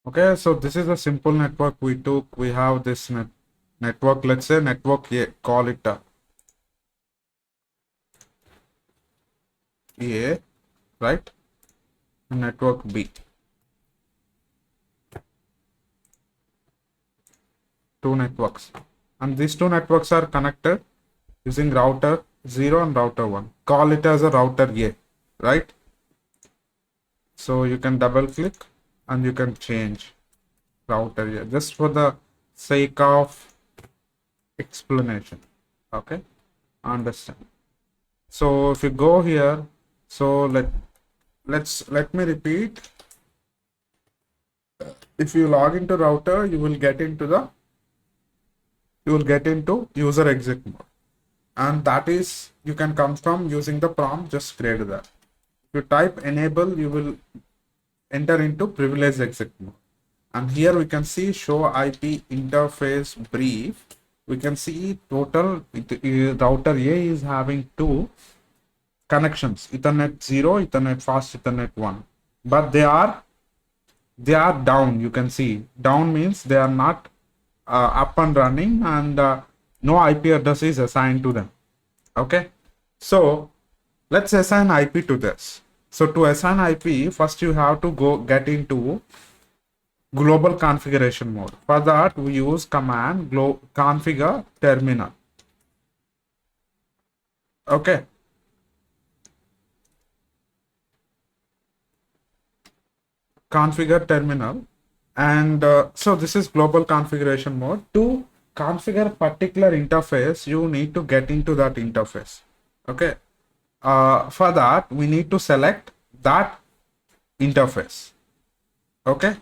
Okay, so this is a simple network we took. We have this network, let's say network A, call it A, right? And network B. Two networks. And these two networks are connected using router 0 and router 1. Call it as a router A, right? So you can double click and you can change router A just for the sake of explanation. Okay, understand. So if you go here, so let me repeat. If you log into router, you will get into user exit mode, and that is you can come from using the prompt just create that. If you type enable, you will enter into privileged exit mode. And here we can see show IP interface brief. We can see total router A is having two connections, Ethernet 0, Ethernet fast, Ethernet 1, but they are down. You can see down means they are not up and running, and no IP address is assigned to them. Okay, so let's assign IP to this. So to assign IP, first you have to go get into global configuration mode. For that we use command configure terminal. Okay, configure terminal, and so this is global configuration mode. To configure particular interface, you need to get into that interface. Okay, for that we need to select that interface. Okay,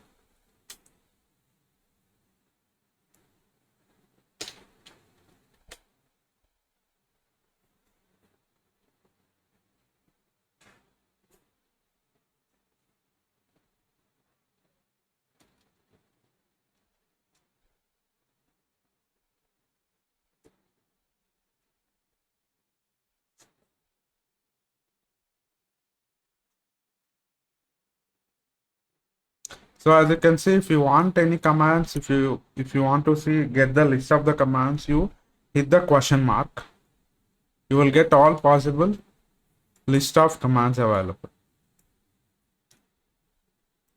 so as you can see, if you want any commands, if you want to see get the list of the commands, you hit the question mark. You will get all possible list of commands available.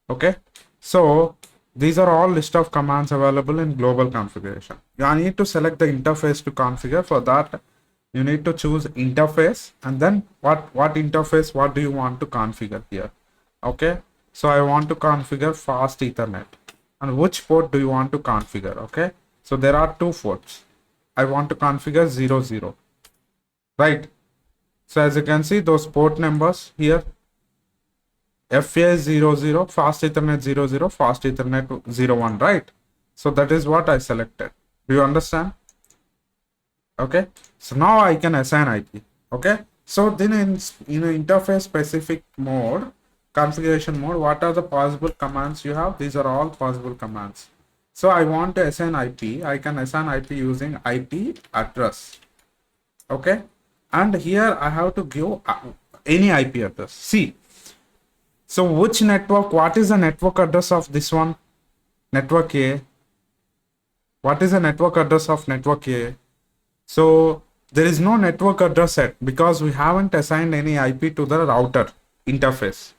Okay, so these are all list of commands available in global configuration. You need to select the interface to configure. For that you need to choose interface, and then what interface, what do you want to configure here. Okay, so I want to configure fast Ethernet. And which port do you want to configure? Okay, so there are two ports. I want to configure 00, right? So as you can see, those port numbers here, FA00, fast Ethernet 00, fast Ethernet 01, right? So that is what I selected. Do you understand? Okay, so now I can assign IP. Okay, so then in interface specific mode, configuration mode, what are the possible commands you have? These are all possible commands. So I want to assign IP. I can assign IP using IP address. Okay, and here I have to give any IP address. See, so which network, what is the network address of this one? Network A. What is the network address of network A? So there is no network address set because we haven't assigned any IP to the router interface.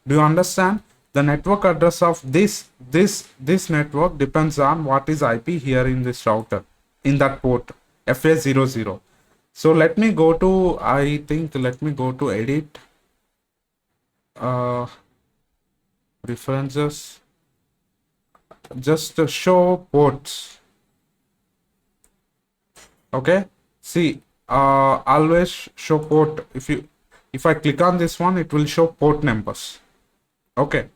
Do you understand? The network address of this network depends on what is IP here in this router, in that port FA00. So let me go to, let me go to edit references, just to show ports. Okay, see, always show port. If I click on this one, it will show port numbers. Okay,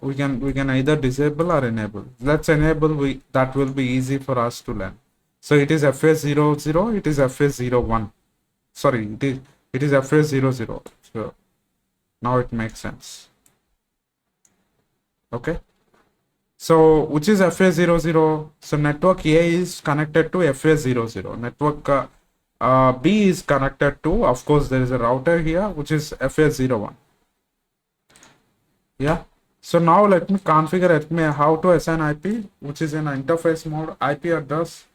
we can either disable or enable. Let's enable. That will be easy for us to learn. So it is FA00, it is FA01. Sorry, it is FA00. So now it makes sense. Okay, so which is FA00? So network A is connected to FA00. Network B is connected to, of course, there is a router here which is FA01. Yeah, So now let me configure how to assign IP, which is in interface mode, IP address.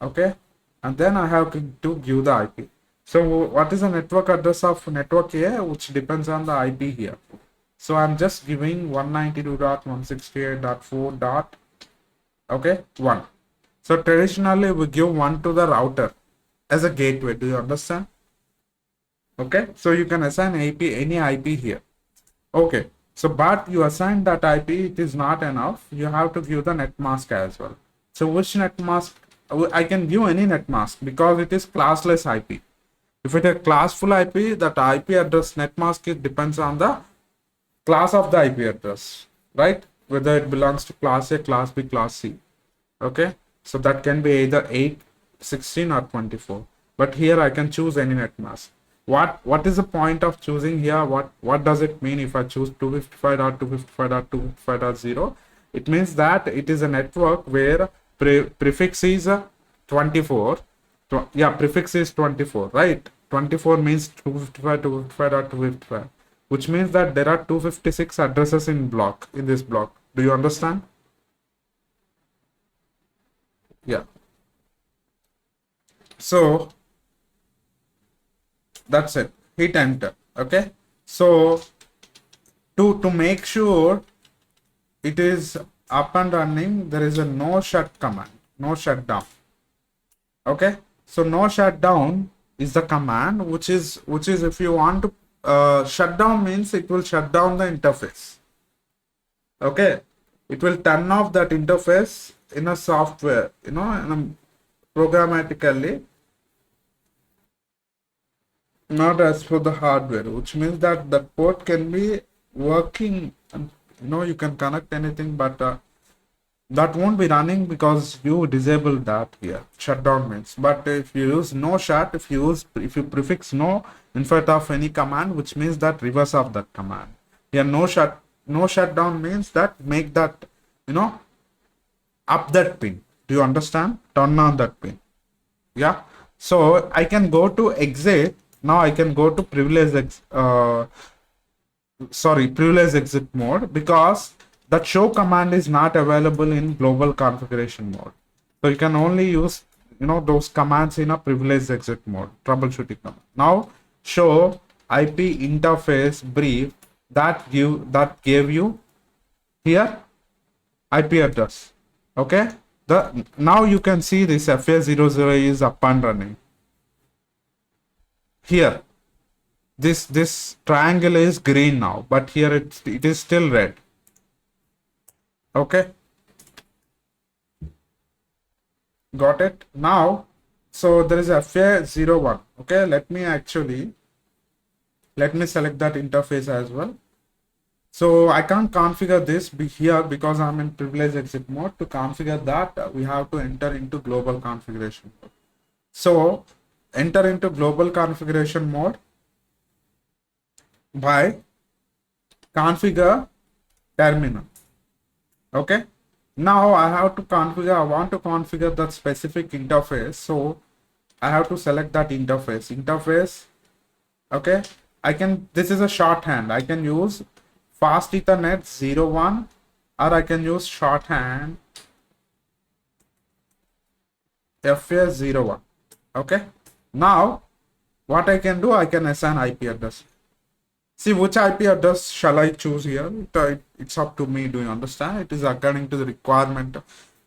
Okay, and then I have to give the IP. So what is the network address of network A, which depends on the IP here. So I'm just giving 192.168.4. Okay, 1. So traditionally we give 1 to the router as a gateway. Do you understand? Okay, so you can assign any IP here. Okay, so but you assign that IP, it is not enough. You have to give the net mask as well. So which net mask? I can give any net mask because it is classless IP. If it is a classful IP, that IP address net mask, it depends on the class of the IP address, right? Whether it belongs to class A, class B, class C. Okay, so that can be either 8, 16 or 24. But here I can choose any net mask. What is the point of choosing here? What does it mean if I choose 255.255.255.0? It means that it is a network where prefix is 24. Yeah, prefix is 24, right? 24 means 255.255.255, which means that there are 256 addresses in this block. Do you understand? Yeah. So that's it. Hit enter. Okay. So to make sure it is up and running, there is a no shut command, no shutdown. Okay. So no shutdown is the command, which is if you want to shut down, means it will shut down the interface. Okay, it will turn off that interface in a software, programmatically, not as for the hardware, which means that the port can be working, and you can connect anything, but that won't be running because you disable that here. Shutdown means. But if you use no shut, if you prefix no in front of any command, which means that reverse of that command. Here no shutdown means that make that up that pin. Do you understand? Turn on that pin. Yeah. So I can go to exit. Now I can go to privilege exit mode, because that show command is not available in global configuration mode. So you can only use those commands in a privilege exit mode, troubleshooting command. Now show IP interface brief, that gave you here IP address. Okay, now you can see this FA00 is up and running. Here this triangle is green now, but here it is still red. Okay, got it now. So there is FA01. Okay, let me select that interface as well. So I can't configure this here because I'm in privilege exit mode. To configure that, we have to enter into global configuration mode. So enter into global configuration mode by configure terminal. Okay, now I have to configure, I want to configure that specific interface. So I have to select that interface. Okay, this is a shorthand. I can use fast ethernet 01, or I can use shorthand FA01. Okay, now what I can do, I can assign IP address. See, which IP address shall I choose here? It's up to me. Do you understand? It is according to the requirement,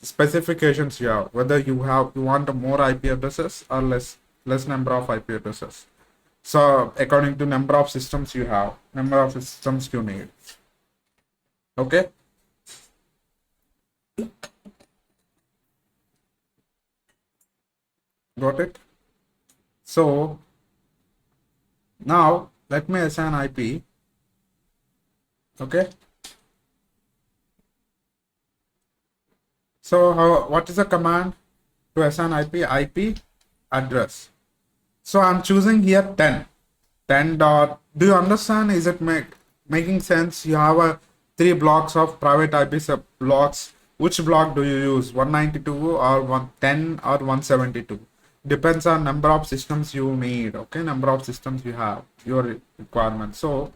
specifications you have, whether you want more IP addresses or less number of IP addresses. So according to number of systems you have, number of systems you need. Okay. Got it? So now let me assign IP. Okay. So what is the command to assign IP? IP address. So I'm choosing here 10 dot. Do you understand? Is it making sense? You have 3 blocks of private IP sub blocks. Which block do you use? 192 or 110 or 172? Depends on number of systems you need. Okay, number of systems you have, your requirement. So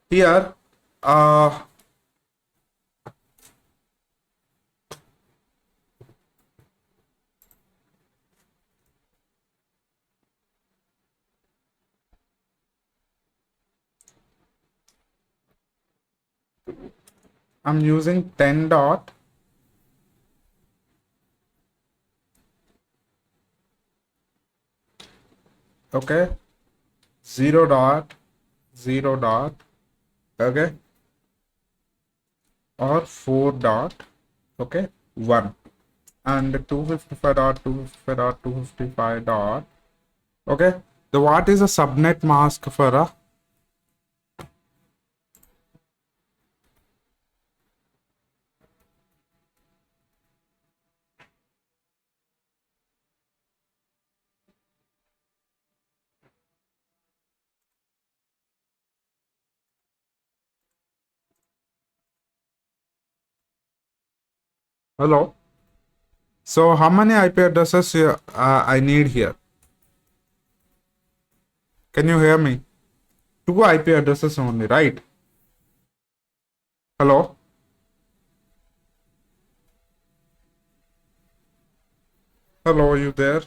here I'm using 10 dot, okay, 0 dot, 0 dot, okay, or 4 dot, okay, 1, and 255 dot, 255 dot, 255 dot, okay. The what is a subnet mask for a, hello? So how many IP addresses I need here? Can you hear me? Two IP addresses only, right? Hello? Hello, are you there?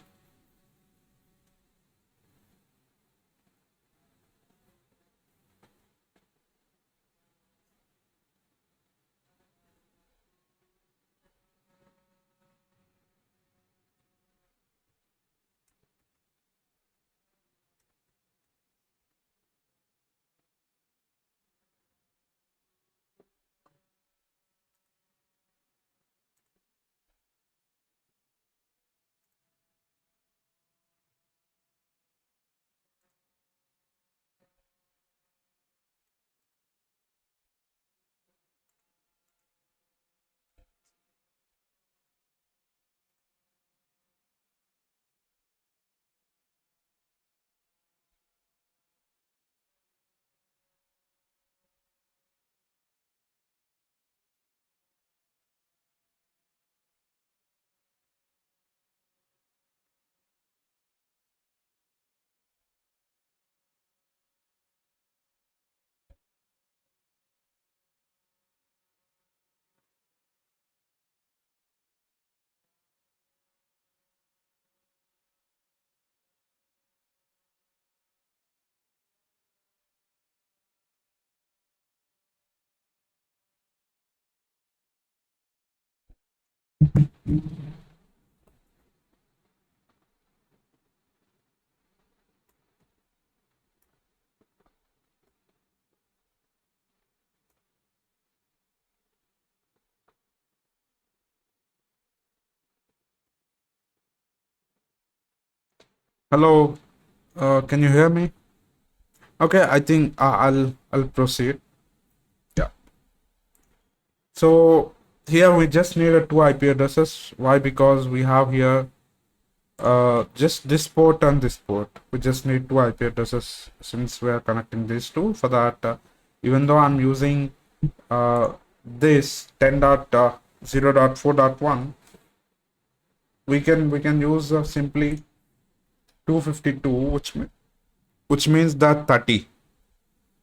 Hello, can you hear me? Okay, I think I'll proceed. Yeah. So here we just need a two IP addresses. Why? Because we have here just this port and this port. We just need two IP addresses since we are connecting these two. For that, even though I'm using this 10.0.4.1, we can use simply 252, which means that 30.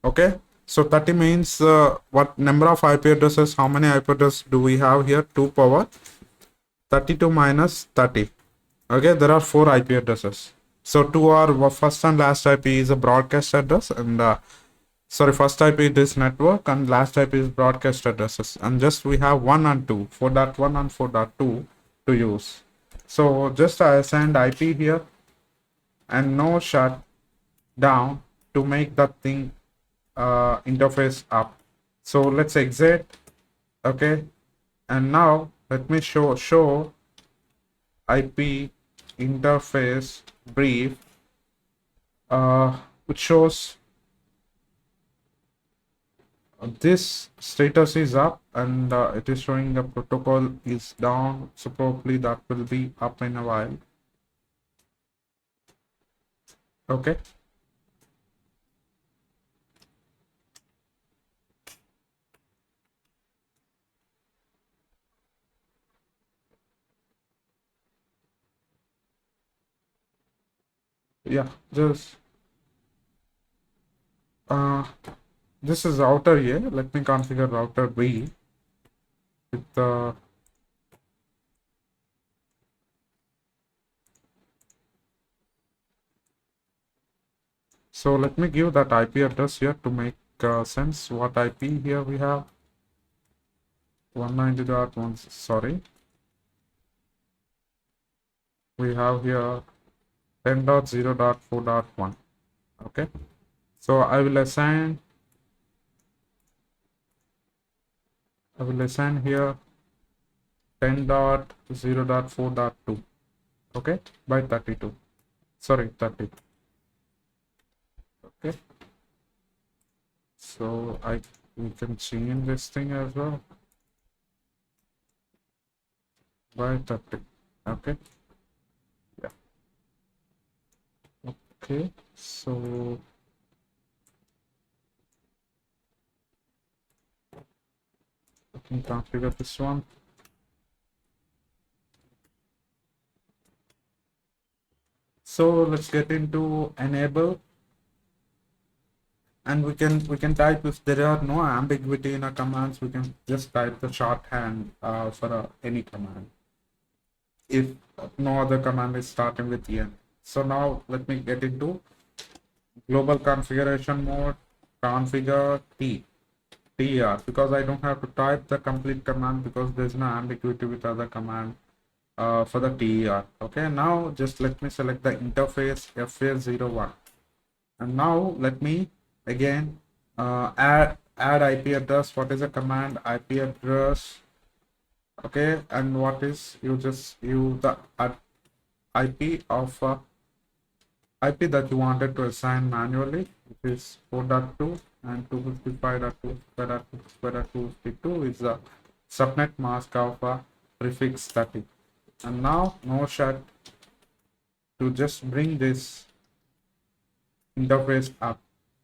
Okay, so 30 means what number of IP addresses? How many IP addresses do we have here? 2 power 32 minus 30. Okay, there are 4 IP addresses. So two are first and last IP is a broadcast address, and sorry, first IP is network and last IP is broadcast addresses. And just we have 1 and 2, 4.1 and 4.2 to use. So just I assigned IP here and no shut down to make that thing interface up. So let's exit. Okay, and now let me show IP interface brief, which shows this status is up, and it is showing the protocol is down, so probably that will be up in a while. Okay, yeah, just uh this is router A. Let me configure router B with the so let me give that IP address here to make sense what IP here we have. 190.1, sorry, we have here 10.0.4.1. Okay, so I will assign here 10.0.4.2. okay, by 32, sorry, 30. Okay, so we can change this thing as well by 30. Okay, yeah. Okay, so I can configure this one. So let's get into enable, and we can type, if there are no ambiguity in our commands, we can just type the shorthand for any command if no other command is starting with en. So now let me get into global configuration mode, configure ter, because I don't have to type the complete command because there's no ambiguity with other command for the ter. Okay, now just let me select the interface fa01, and now let me again add IP address. What is a command? IP address. Okay, and what is, you just use the IP of IP that you wanted to assign manually, which is 4.2, and 255.255.252 is the subnet mask of prefix 30. And now no shut to just bring this interface up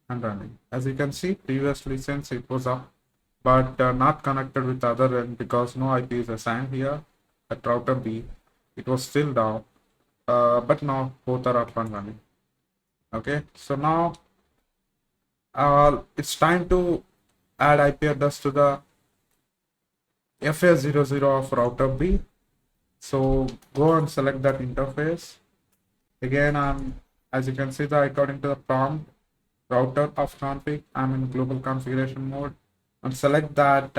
and running. As you can see, previously since it was up, but not connected with other end because no IP is assigned here at router B, it was still down, but now both are up and running. Okay, so now it's time to add IP address to the FA00 of router B. So go and select that interface. Again, as you can see, according to the prompt, router of config, I'm in global configuration mode, and select that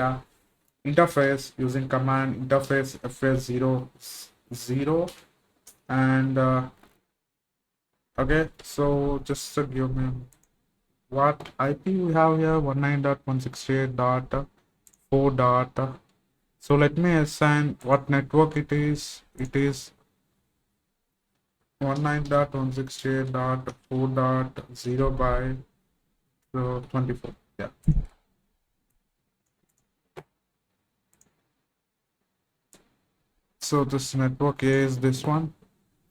interface using command interface fa00, and okay, so just give me what IP we have here, 19.168.4. So let me assign what network it is. It is 19.168.4.0 by 24. Yeah. So this network is this one,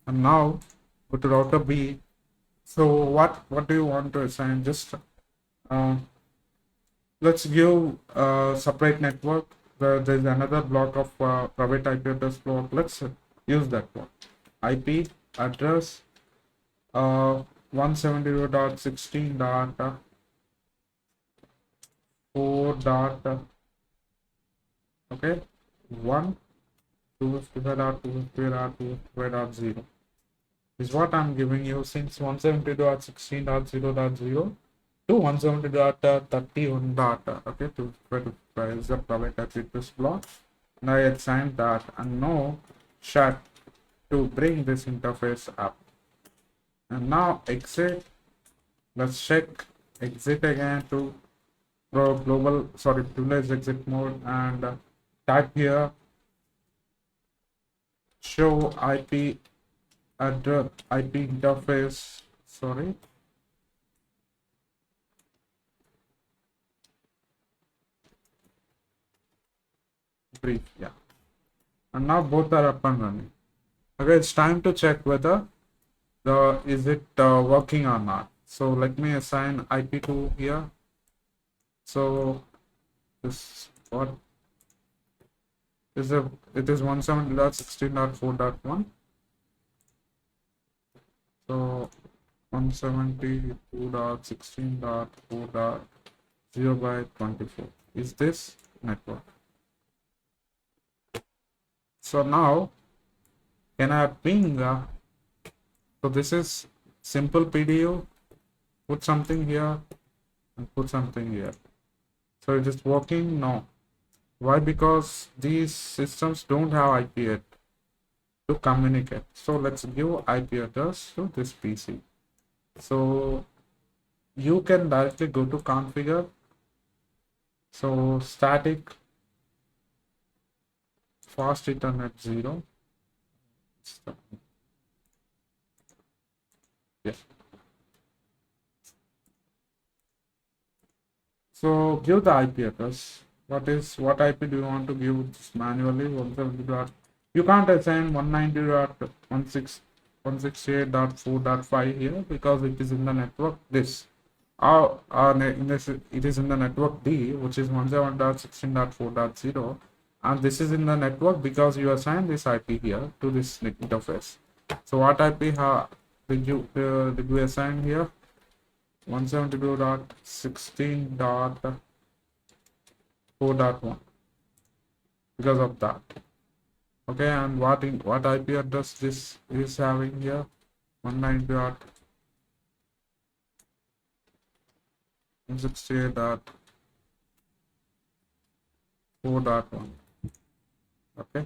and now go to router B. So what do you want to assign? Just let's give a separate network. There's another block of private IP address block. Let's use that one. IP address 170.16.4. Okay, 1 255.255.255.0 is what I'm giving you, since 170.16.0.0 to 170.31. Okay, to is the private IP address block. Now I assigned that, and no shut to bring this interface up. And now exit. Let's check exit again to privilege exit mode, and type here show IP address, IP interface, brief, yeah. And now both are up and running. Okay, it's time to check whether is it working or not. So let me assign IP2 here. So this what is it is 170.16.4.1. so 172.16.4.0 by 24 is this network. So now can I ping so this is simple PDU, put something here and put something here. So it is working? No. Why? Because these systems don't have IP yet to communicate. So let's give IP address to this PC. So you can directly go to configure. So static fast Ethernet 0. Yeah. So give the IP address. What IP do you want to give this manually? 170 dot. You can't assign 190.168.4.5 here because it is in the network this. In this, it is in the network D, which is 107.16.4.0, and this is in the network because you assign this IP here to this interface. So what IP did we assign here? 172.16.4.1 because of that. Okay, and what IP address this is having here? 192.168.4.1. Okay.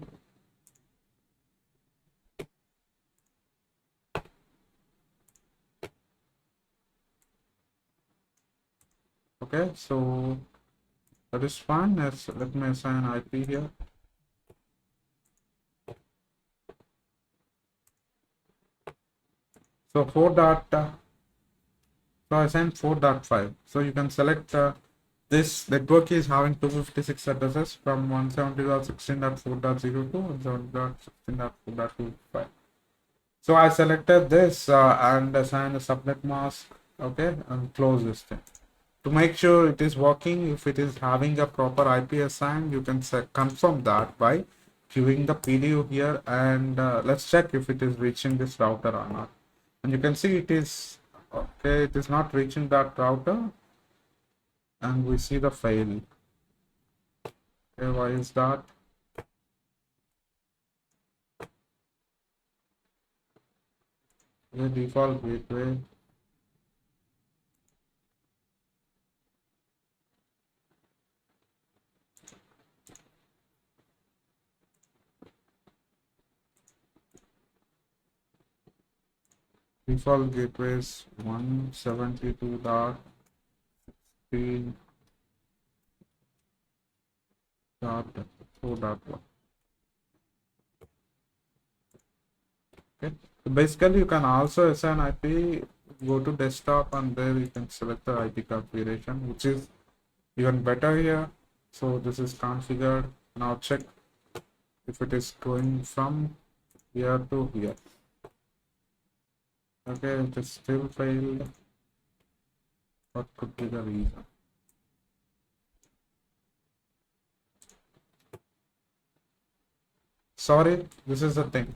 Okay, so that is fine. Let me assign IP here. So 4 dot, so I assign 4.5. So you can select this network is having 256 addresses from 170.16.4.0 to 170.16.4.25. So I selected this and assigned a subnet mask. Okay, and close this thing. To make sure it is working, if it is having a proper IP assigned, you can confirm that by queuing the PDU here, and let's check if it is reaching this router or not. And you can see it is okay, it is not reaching that router, and we see the fail. Okay, why is that? The default gateway. Default gateway is 172.16.4.1. Okay. So basically, you can also assign IP, go to desktop, and there you can select the IP configuration, which is even better here. So this is configured. Now check if it is going from here to here. Okay, it is still failed. What could be the reason? Sorry, this is the thing.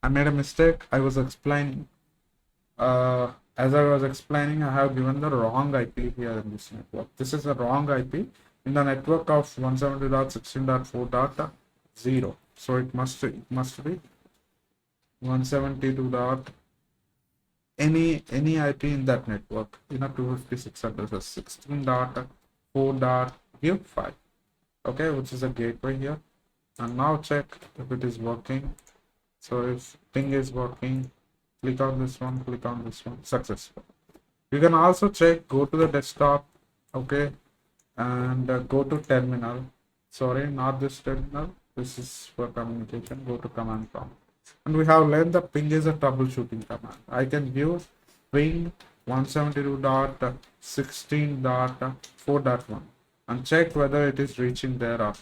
I made a mistake. I was explaining. As I was explaining, I have given the wrong IP here in this network. This is the wrong IP in the network of 170.16.4.0. So it must be 172 dot any IP in that network in a 256 addresses 16.4.5. Okay, which is a gateway here. And now check if it is working. So if ping is working, click on this one, successful. You can also check, go to the desktop, okay, and go to terminal. Sorry, not this terminal. This is for communication. Go to command prompt. And we have learned the ping is a troubleshooting command. I can use ping 172.16.4.1 and check whether it is reaching there or not.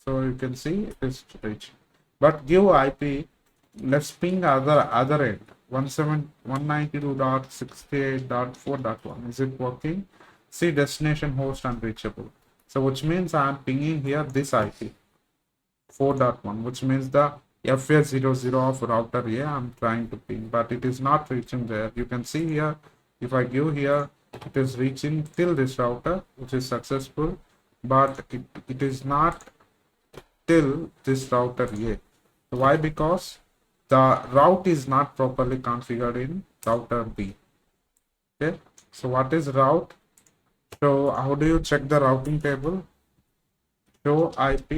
So you can see it is reaching. But give IP, let's ping other end 192.68.4.1. Is it working? See destination host unreachable. So which means I am pinging here this IP 4.1, which means the FA00 of router A I'm trying to ping, but it is not reaching there. You can see here, if I give here, it is reaching till this router, which is successful, but it is not till this router A. Why? Because the route is not properly configured in router B. Okay, so what is route? So how do you check the routing table? show IP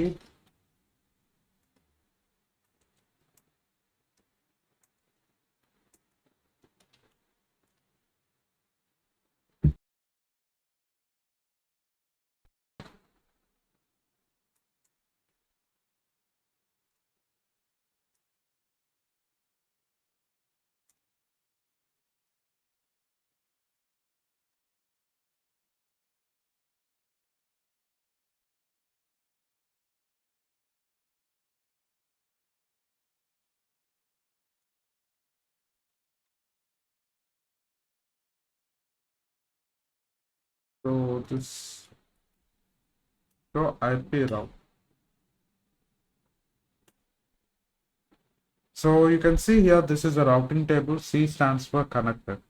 so this show IP route. So you can see here this is a routing table. C stands for connected.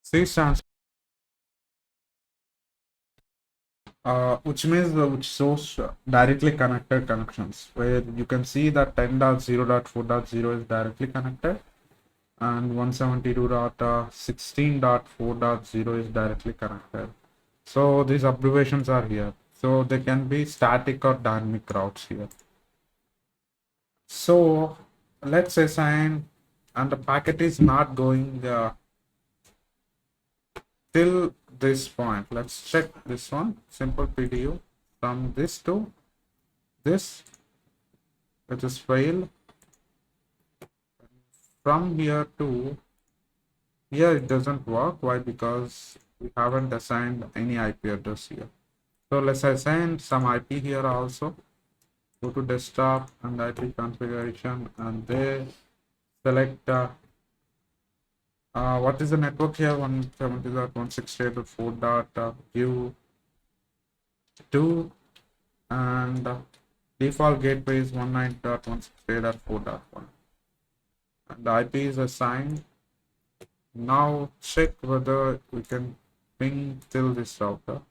C stands which means which shows directly connected connections, where you can see that 10.0.4.0 is directly connected and 172.16.4.0 is directly connected. So these abbreviations are here. So they can be static or dynamic routes here. So let's assign, and the packet is not going till this point. Let's check this one. Simple PDU from this to this, which is fail. From here to here, it doesn't work. Why? Because we haven't assigned any IP address here. So let's assign some IP here also. Go to desktop and IP configuration, and there select what is the network here? 170.168.4.u2, and default gateway is 192.168.4.1, and the IP is assigned. Now check whether we can ping till this router.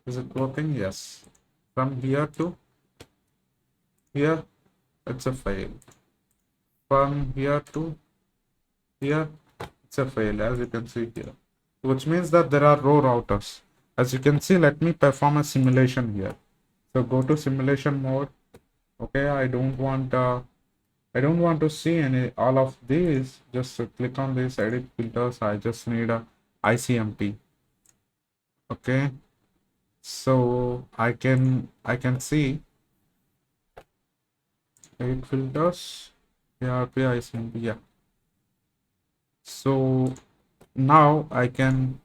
Is it working? Yes. From here to here, it's a fail. From here to here, it's a fail, as you can see here, which means that there are row routers. As you can see, let me perform a simulation here. So go to simulation mode. Okay, I don't want to see any all of these. Just click on this edit filters. I just need a ICMP. Okay, so I can see edit filters, ARP, ICMP. Yeah. So now I can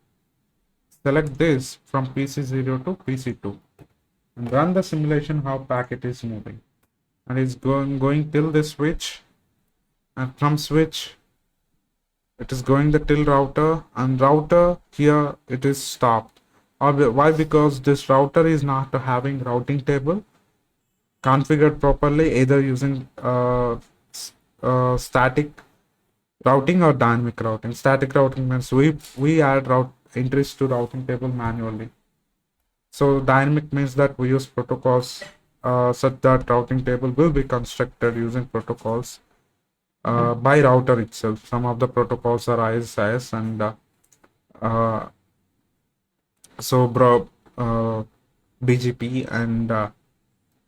select this from PC0 to PC2 and run the simulation how packet is moving, and it's going till the switch, and from switch it is going the till router, and router here it is stopped. Why? Because this router is not having routing table configured properly, either using static routing or dynamic routing. Static routing means we add route entries to routing table manually. So dynamic means that we use protocols such that routing table will be constructed using protocols by router itself. Some of the protocols are ISIS and BGP, and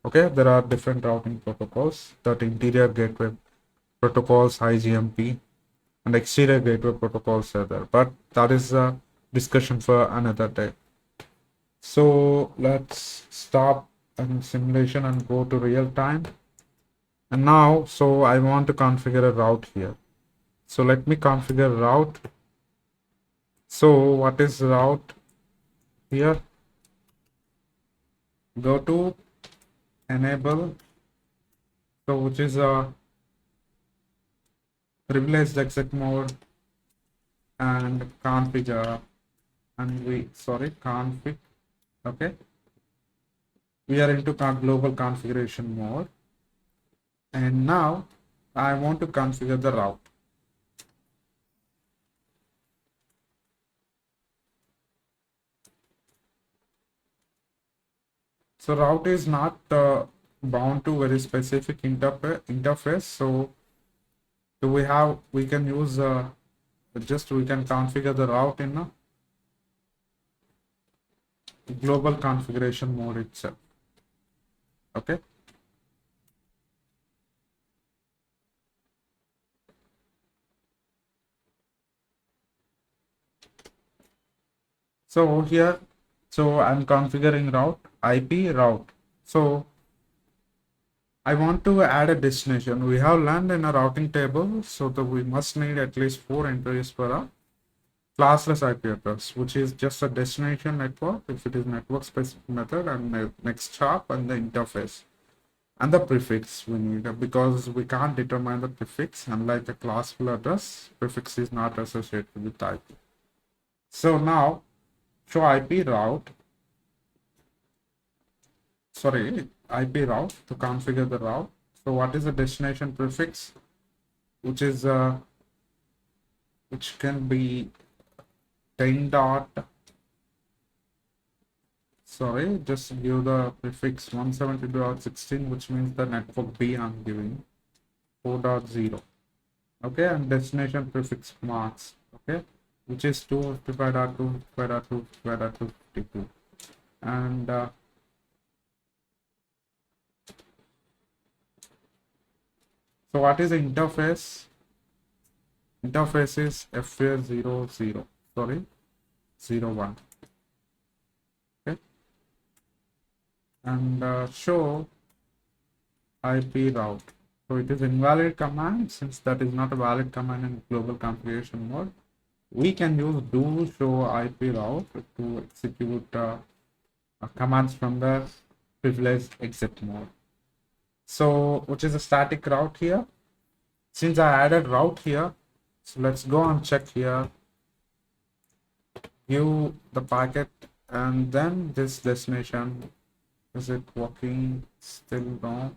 okay, there are different routing protocols, that interior gateway protocols, IGMP, and exterior gateway protocols are there, but that is a discussion for another day. So let's stop simulation and go to real time. And now, so I want to configure a route here. So let me configure route. So what is route here? Go to enable, so which is a privileged exec mode, and configure, and config. Okay, we are into global configuration mode, and now I want to configure the route. So route is not bound to very specific interface. So do we can use just we can configure the route in a global configuration mode itself. Okay. So here, so I'm configuring route, IP route. So I want to add a destination. We have learned in a routing table, so that we must need at least 4 entries for a classless IP address, which is just a destination network if it is network specific method, and next hop and the interface and the prefix we need, because we can't determine the prefix. Unlike the classful address, prefix is not associated with IP. So now show IP route, sorry, IP route to configure the route. So what is the destination prefix, which is which can be 10 dot, sorry, just give the prefix 170.16, which means the network B I'm giving 4.0. Okay, and destination prefix marks, okay, which is 255.255.255.252. And so what is the interface? Interface is FA00, sorry, 01. Okay, and show IP route. So it is invalid command. Since that is not a valid command in global configuration mode, we can use do show IP route to execute commands from the privileged exit mode. So which is a static route here. Since I added route here, so let's go and check here, give the packet, and then this destination, is it working? Still no.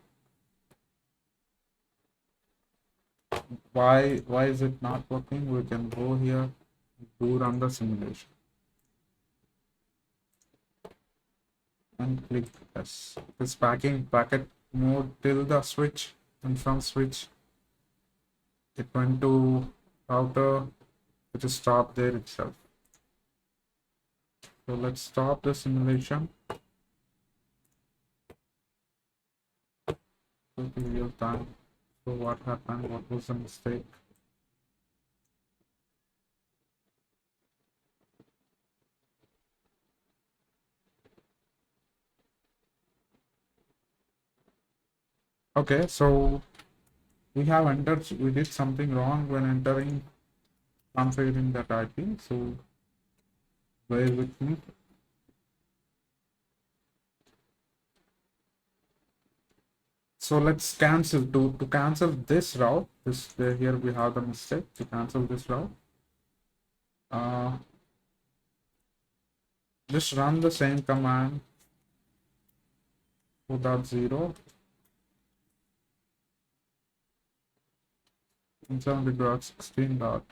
Why is it not working? We can go here, do run the simulation, and click yes. This packet mode till the switch, and from switch it went to router. It is stopped there itself. So let's stop the simulation. Go to real time. So what happened? What was the mistake? Okay, so we have entered, we did something wrong when entering, configuring that IP. So bear with me. So let's cancel to cancel this route. Here we have the mistake. To cancel this route, just run the same command 4.0 170.16 dot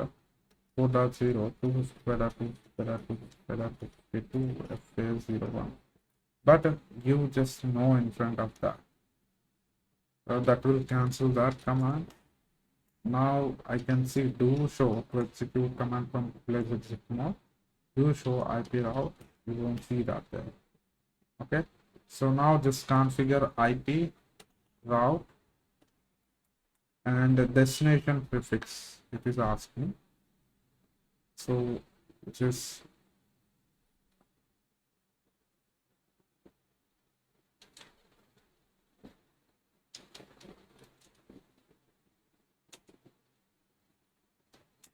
4.0 255.255.252 FA01. But you just know in front of that. That will cancel that command. Now I can see do show to execute command from place exit mode. Do show IP route. You won't see that there. Okay. So now just configure IP route and the destination prefix. It is asking. So which is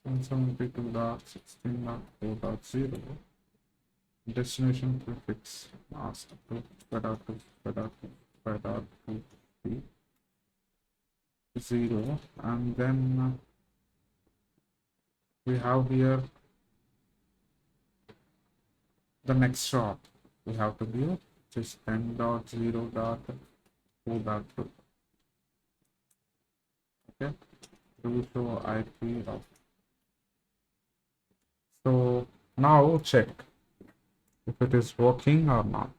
172.16.4.0. Destination prefix mask to be 0, and then we have here the next shop we have to give, which is 10.0.4.2. Okay, do show IP route. So now check if it is working or not.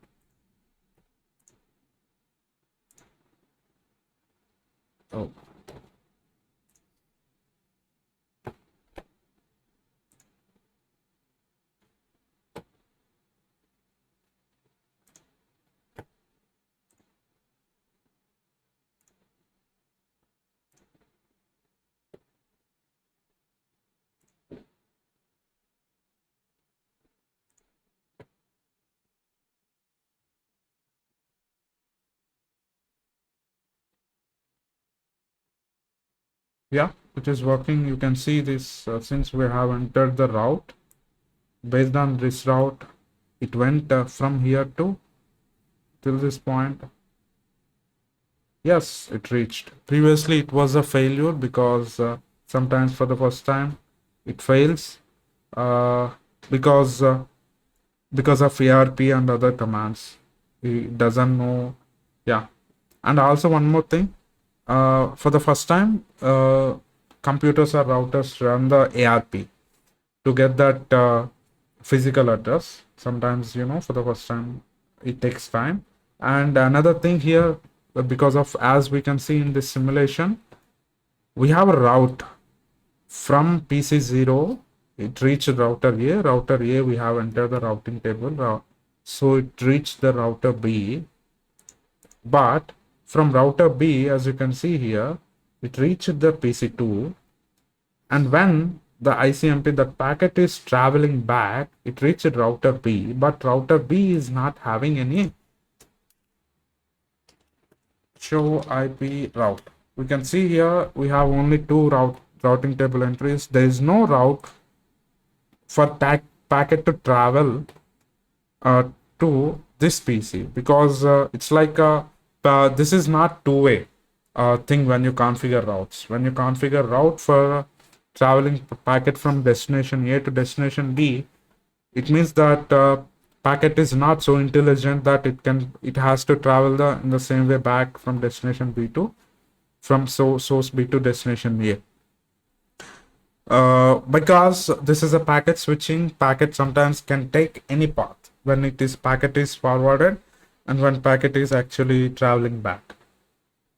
Oh. Yeah, it is working. You can see this since we have entered the route. Based on this route, it went from here to till this point. Yes, it reached. Previously, it was a failure because sometimes for the first time it fails uh, because uh, because of ARP and other commands. It doesn't know. Yeah, and also one more thing. For the first time, computers or routers run the ARP to get that physical address. Sometimes, for the first time, it takes time. And another thing here, because of, as we can see in this simulation, we have a route from PC0. It reached router A. Router A, we have entered the routing table. So it reached the router B. But from router B, as you can see here, it reached the PC2. And when the ICMP, the packet is traveling back, it reached router B, but router B is not having any show IP route. We can see here we have only two routing table entries. There is no route for packet to travel uh, to this PC because it's like this is not two-way thing when you configure routes. When you configure route for traveling packet from destination A to destination B, it means that packet is not so intelligent that it has to travel in the same way back from destination B to from source B to destination A. Because this is a packet switching, packet sometimes can take any path when packet is forwarded and when packet is actually traveling back.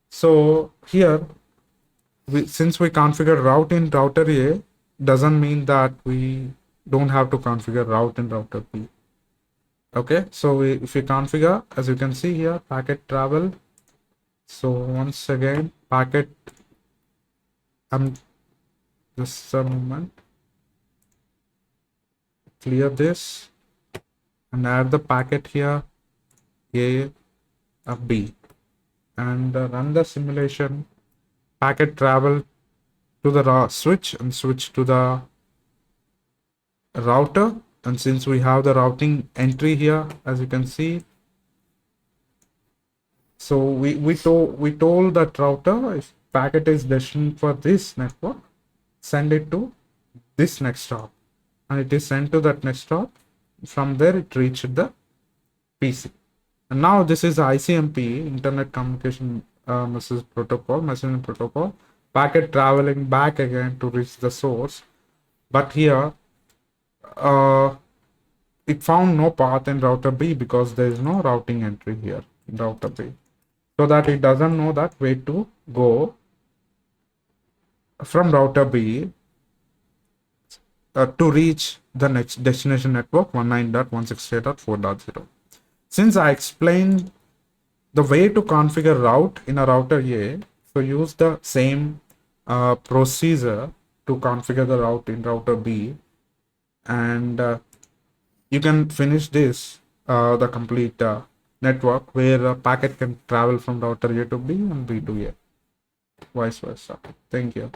So here, since we configure route in router A, doesn't mean that we don't have to configure route in router B. Okay, so if we configure, as you can see here, packet travel. So once again, packet, just a moment, clear this and add the packet here, A, B, and run the simulation. Packet travel to the switch and switch to the router. And since we have the routing entry here, as you can see, so we told that router, if packet is destined for this network, send it to this next stop, and it is sent to that next stop. From there, it reached the PC. And now this is ICMP, Internet Communication Messaging Protocol. Packet traveling back again to reach the source, but here it found no path in router B because there is no routing entry here in router B, so that it doesn't know that way to go from router B to reach the next destination network 19.168.4.0. Since I explained the way to configure route in a router A, so use the same procedure to configure the route in router B, and you can finish this the complete network where a packet can travel from router A to B and B to A, vice versa. Thank you.